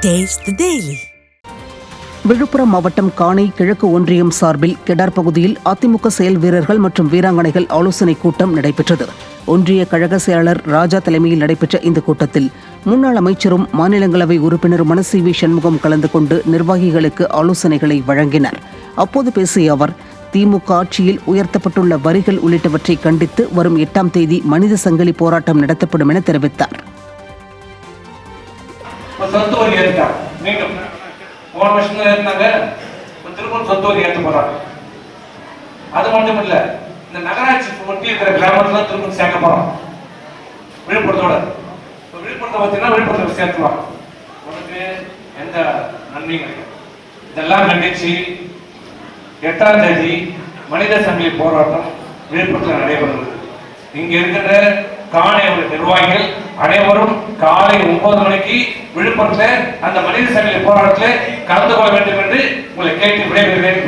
Taste the Daily. Villupuram மாவட்டம் காணை கிழக்கு ஒன்றியம் சார்பில் கெடார் பகுதியில் அதிமுக செயல் வீரர்கள் மற்றும் வீராங்கனைகள் ஆலோசனைக் கூட்டம் நடைபெற்றது. ஒன்றிய கழக செயலாளர் ராஜா தலைமையில் நடைபெற்ற இந்த கூட்டத்தில் முன்னாள் அமைச்சரும் மாநிலங்களவை உறுப்பினருமான சி.வி. சண்முகம் கலந்து கொண்டு நிர்வாகிகளுக்கு ஆலோசனைகளை வழங்கினார். அப்போது பேசிய அவர், திமுக ஆட்சியில் உயர்த்தப்பட்டுள்ள வரிகள் உள்ளிட்டவற்றை கண்டித்து வரும் 8ஆம் தேதி மனித சங்கிலி போராட்டம் நடத்தப்படும் என தெரிவித்தார். போன வருஷம் இருந்தாங்க, திரும்ப சொத்து வரி ஏற்ற போறாங்க. அது மட்டும் இல்ல, இந்த நகராட்சி ஒட்டி இருக்கிற கிராமத்துல திரும்ப சேர்க்க போறோம். விழுப்புரத்தோட விழுப்புரத்தை பார்த்தீங்கன்னா விழுப்புரத்தை சேர்த்துவாங்க. உனக்கு எந்த நன்மையும் கிடைக்கும். இதெல்லாம் கண்டிச்சு 8ஆம் தேதி மனித சங்கிலி போராட்டம் விழுப்புரத்தில் நடைபெறுகிறது. இங்க இருக்கிற காணையோட நிர்வாகிகள் அனைவரும் காலை 9 மணிக்கு விழுப்புரத்தில் அந்த மனித சங்கிலி போராட்டத்தில் கலந்து கொள்ள வேண்டும் என்று உங்களை கேட்டு விடைபெறுகிறேன்.